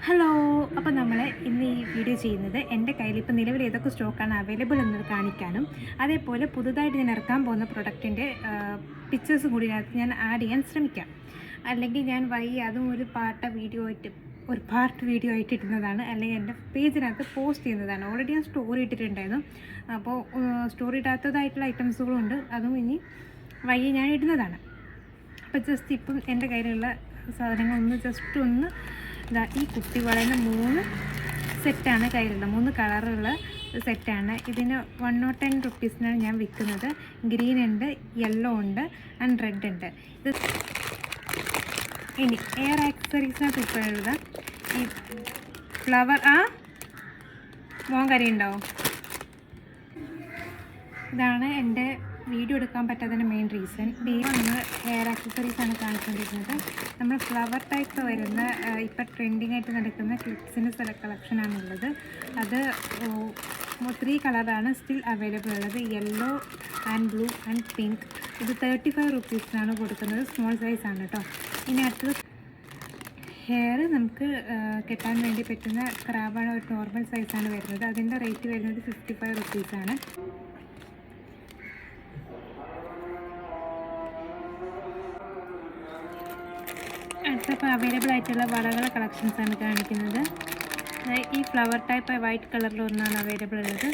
Hello, അപ്പോൾ നമ്മൾ ഇന്ന് ഈ വീഡിയോ ചെയ്യുന്നത് എൻ്റെ കയ്യിൽ ഇപ്പോൾ നിലവിൽ ഏതൊക്കെ സ്റ്റോക്കാണ് അവൈലബിൾ എന്ന് കാണിക്കാനും അതേപോലെ പുതുതായിട്ട് ഞാൻ ഇറക്കാൻ പോകുന്ന പ്രൊഡക്റ്റിൻ്റെ പിക്ചേഴ്സും കൂടി ഞാൻ ആഡ് ചെയ്യാൻ ശ്രമിക്കാം. അല്ലെങ്കിൽ ഞാൻ അതും ഒരു പാർട്ട് വീഡിയോ ആയിട്ട് ഇടുന്നതാണ്, അല്ലെങ്കിൽ എൻ്റെ പേജിനകത്ത് പോസ്റ്റ് ചെയ്യുന്നതാണ്. ഓൾറെഡി ഞാൻ സ്റ്റോറി ഇട്ടിട്ടുണ്ടായിരുന്നു. അപ്പോൾ സ്റ്റോറി ഇടാത്തതായിട്ടുള്ള ഐറ്റംസുകളുണ്ട്, അതും ഇനി ഞാൻ ഇടുന്നതാണ്. അപ്പോൾ ജസ്റ്റ് ഇപ്പം എൻ്റെ കയ്യിലുള്ള സാധനങ്ങളൊന്ന് ജസ്റ്റ് ഒന്ന് ഈ കുട്ടി വളയുന്ന 3 സെറ്റാണ് കയ്യിലുള്ള, 3 കളറുള്ള സെറ്റാണ്. ഇതിന് 110 റുപ്പീസിനാണ് ഞാൻ വിൽക്കുന്നത്. ഗ്രീൻ ഉണ്ട്, യെല്ലോ ഉണ്ട് ആൻഡ് റെഡ് ഉണ്ട്. ഇത് ഇനി എയർ ആക്സസറീസിനകത്ത് ഇപ്പോൾ ഉള്ളത് ഈ ഫ്ലവർ മോൻ കറിയുണ്ടാവും. ഇതാണ് എൻ്റെ വീഡിയോ എടുക്കാൻ പറ്റാത്തതിൻ്റെ മെയിൻ റീസൺ. നമ്മൾ ഹെയർ ആക്സസറീസാണ് കാണിച്ചുകൊണ്ടിരിക്കുന്നത്. നമ്മൾ ഫ്ലവർ ടൈപ്പ് വരുന്ന ഇപ്പം ട്രെൻഡിങ് ആയിട്ട് നടക്കുന്ന ക്ലിപ്സിൻ്റെ കളക്ഷനാണുള്ളത്. അത് 3 കളറാണ് സ്റ്റിൽ അവൈലബിൾ ഉള്ളത്, yellow and blue and pink. ഇത് 35 റുപ്പീസിനാണ് കൊടുക്കുന്നത്. സ്മോൾ സൈസാണ് കേട്ടോ. ഇനി അടുത്തത് ഹെയർ നമുക്ക് കെട്ടാൻ വേണ്ടി പറ്റുന്ന ക്രാബാണ്. ഒരു നോർമൽ സൈസാണ് വരുന്നത്. അതിൻ്റെ റേറ്റ് വരുന്നത് 55 റുപ്പീസാണ്. അടുത്തപ്പോൾ അവൈലബിൾ ആയിട്ടുള്ള വളകളുടെ കളക്ഷൻസാണ് കാണിക്കുന്നത്. ഈ ഫ്ലവർ ടൈപ്പ് വൈറ്റ് കളറിൽ ഒന്നാണ് അവൈലബിൾ ഉള്ളത്.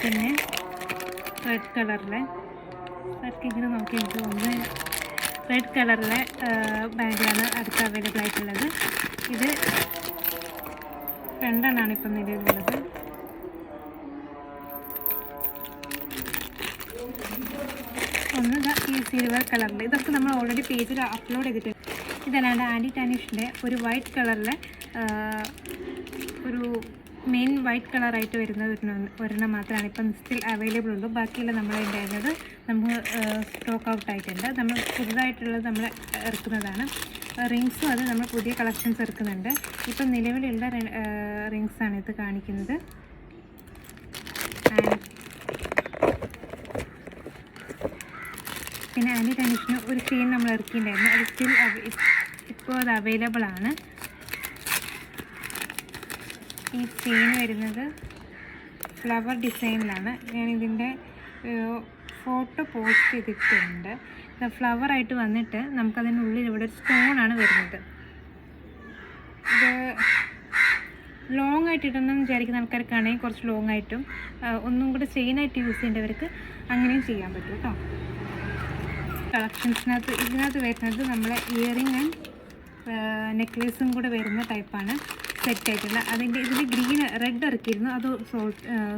പിന്നെ റെഡ് കളറിലെ ഇങ്ങനെ നോക്കി എനിക്ക് ഒന്ന് റെഡ് കളറിലെ ബാഗാണ് അടുത്ത് അവൈലബിൾ ആയിട്ടുള്ളത്. ഇത് 2 എണ്ണമാണ് ഇപ്പം നിലവിലുള്ളത്. ഒന്ന് ഈ സിൽവർ കളറിൽ, ഇതൊക്കെ നമ്മൾ ഓൾറെഡി പേജിൽ അപ്ലോഡ് ചെയ്തിട്ടുണ്ട്. ഇതല്ലാണ്ട് ആൻറ്റി ടാനിഷിൻ്റെ ഒരു വൈറ്റ് കളറിലെ ഒരു മെയിൻ വൈറ്റ് കളറായിട്ട് വരുന്നത് ഒരെണ്ണം മാത്രമാണ് ഇപ്പം സ്റ്റിൽ അവൈലബിൾ ഉള്ളൂ. ബാക്കിയുള്ള നമ്മളുണ്ടായിരുന്നത് നമ്മൾ സ്റ്റോക്ക് ഔട്ട് ആയിട്ടുണ്ട്. നമ്മൾ പുതുതായിട്ടുള്ളത് നമ്മൾ ഇറക്കുന്നതാണ്. റിങ്സും അത് നമ്മൾ പുതിയ കളക്ഷൻസ് ഇറക്കുന്നുണ്ട്. ഇപ്പം നിലവിലുള്ള റിങ്സാണ് ഇത് കാണിക്കുന്നത്. പിന്നെ ആൻറ്റി ടാനിഷിന് ഒരു ചെയിൻ നമ്മൾ ഇറക്കിയിട്ടുണ്ടായിരുന്നു. അത് സ്റ്റിൽ ഇപ്പോൾ അത് അവൈലബിൾ ആണ്. ഈ ചെയിൻ വരുന്നത് ഫ്ലവർ ഡിസൈനിലാണ്. ഞാനിതിൻ്റെ ഫോട്ടോ പോസ്റ്റ് ചെയ്തിട്ടുണ്ട്. ഫ്ലവറായിട്ട് വന്നിട്ട് നമുക്കതിനുള്ളിൽ ഇവിടെ ഒരു സ്റ്റോണാണ് വരുന്നത്. ഇത് ലോങ് ആയിട്ട് ഇടണമെന്ന് വിചാരിക്കുന്ന ആൾക്കാർക്കാണെങ്കിൽ കുറച്ച് ലോങ് ആയിട്ടും ഒന്നും കൂടെ ചെയിനായിട്ട് യൂസ് ചെയ്യേണ്ടവർക്ക് അങ്ങനെയും ചെയ്യാൻ പറ്റും കേട്ടോ. ഇതിനകത്ത് വരുന്നത് നമ്മളെ ഇയറിങ് ആൻഡ് നെക്ലേസും കൂടെ വരുന്ന ടൈപ്പാണ് സെറ്റായിട്ടുള്ള. ഇതിൻ്റെ റെഡ് ഇറക്കിയിരുന്നു, അത്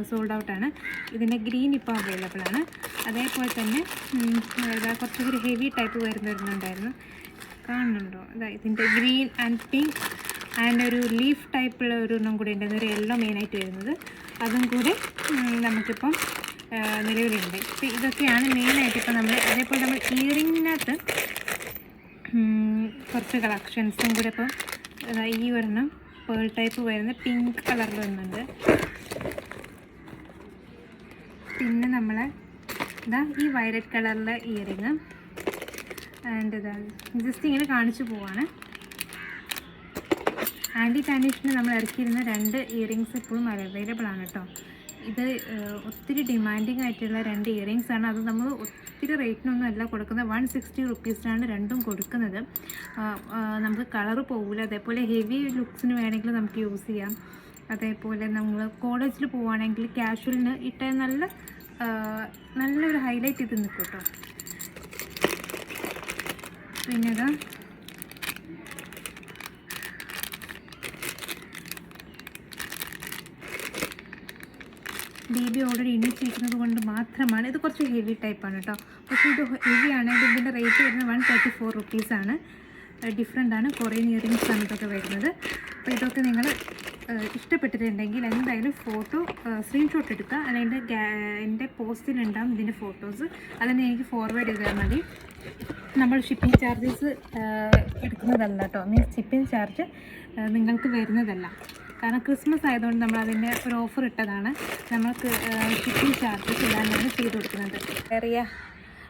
സോൾഡ് ഔട്ടാണ്. ഇതിൻ്റെ ഗ്രീൻ ഇപ്പോൾ അവൈലബിൾ ആണ്. അതേപോലെ തന്നെ കുറച്ചുകൂടി ഹെവി ടൈപ്പ് വരുന്നുണ്ടായിരുന്നു, കാണുന്നുണ്ടോ? ഇതിൻ്റെ ഗ്രീൻ ആൻഡ് പിങ്ക് ആൻഡ് ഒരു ലീഫ് ടൈപ്പുള്ള ഒരു എണ്ണം കൂടി ഉണ്ടായിരുന്നു, ഒരു യെല്ലോ മെയിനായിട്ട് വരുന്നത്. അതും കൂടി നമുക്കിപ്പം നിലവിലുണ്ട്. അപ്പോൾ ഇതൊക്കെയാണ് മെയിനായിട്ട് ഇപ്പം നമ്മൾ. അതേപോലെ നമ്മൾ ഇയറിങ്ങിനകത്ത് കുറച്ച് കളക്ഷൻസും കൂടെ ഇപ്പം ഈ ഒരെണ്ണം പേൾ ടൈപ്പ് വരുന്ന പിങ്ക് കളറിൽ വരുന്നുണ്ട്. പിന്നെ നമ്മൾ ഈ വയലറ്റ് കളറിലെ ഇയറിങ് ആൻഡ് ജസ്റ്റ് ഇങ്ങനെ കാണിച്ചു പോവാണ്. ആൻറ്റി ടാനിഷിന് നമ്മൾ ഇറക്കിയിരുന്ന 2 ഇയറിങ്സ് ഇപ്പോഴും അവൈലബിൾ ആണ് കേട്ടോ. ഇത് ഒത്തിരി ഡിമാൻഡിങ് ആയിട്ടുള്ള 2 ഇയറിങ്സ് ആണ്. അത് നമ്മൾ ഒത്തിരി റേറ്റിനൊന്നും അല്ല കൊടുക്കുന്നത്. 160 റുപ്പീസിനാണ് രണ്ടും കൊടുക്കുന്നത്. നമുക്ക് കളറ് പോകില്ല. അതേപോലെ ഹെവി ലുക്സിന് വേണമെങ്കിൽ നമുക്ക് യൂസ് ചെയ്യാം. അതേപോലെ നമ്മൾ കോളേജിൽ പോവുകയാണെങ്കിൽ കാഷ്വലിന് ഇട്ടാൽ നല്ലൊരു ഹൈലൈറ്റ് ചെയ്ത് നിൽക്കും കേട്ടോ. പിന്നെ ബേബി ഓൾറെഡി എണീച്ചിരിക്കുന്നത് കൊണ്ട് മാത്രമാണ്. ഇത് കുറച്ച് ഹെവി ടൈപ്പാണ് കേട്ടോ. പക്ഷേ ഇത് ഹെവി ആണെങ്കിൽ ഇതിൻ്റെ റേറ്റ് വരുന്നത് 134 റുപ്പീസാണ്. ഡിഫറെൻ്റാണ്. കൊറിയൻ ഇയറിങ്സ് ആണ് ഇതൊക്കെ വരുന്നത്. അപ്പോൾ ഇതൊക്കെ നിങ്ങൾ ഇഷ്ടപ്പെട്ടിട്ടുണ്ടെങ്കിൽ എന്തായാലും ഫോട്ടോ സ്ക്രീൻഷോട്ട് എടുക്കുക. അല്ലെങ്കിൽ എൻ്റെ പോസ്റ്റിലുണ്ടാകും ഇതിൻ്റെ ഫോട്ടോസ്. അതിന് എനിക്ക് ഫോർവേഡ് ചെയ്താൽ മതി. നമ്മൾ ഷിപ്പിംഗ് ചാർജസ് എടുക്കുന്നതല്ല കേട്ടോ. ഷിപ്പിംഗ് ചാർജ് നിങ്ങൾക്ക് വരുന്നതല്ല. കാരണം ക്രിസ്മസ് ആയതുകൊണ്ട് നമ്മൾ അതിൻ്റെ ഒരു ഓഫർ ഇട്ടതാണ്. നമുക്ക് ഷിപ്പിംഗ് ചാർജസ് ഇല്ലാണ്ടാണ് ചെയ്ത് കൊടുക്കുന്നത്.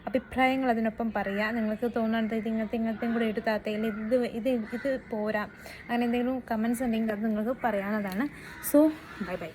അഭിപ്രായങ്ങൾ അതിനൊപ്പം പറയുക. നിങ്ങൾക്ക് തോന്നുന്നത് ഇത് ഇങ്ങനത്തെയും കൂടെ എടുത്താത്തതിൽ ഇത് പോരാ, അങ്ങനെ എന്തെങ്കിലും കമൻസ് ഉണ്ടെങ്കിൽ അത് നിങ്ങൾക്ക് പറയാവുന്നതാണ്. So bye bye.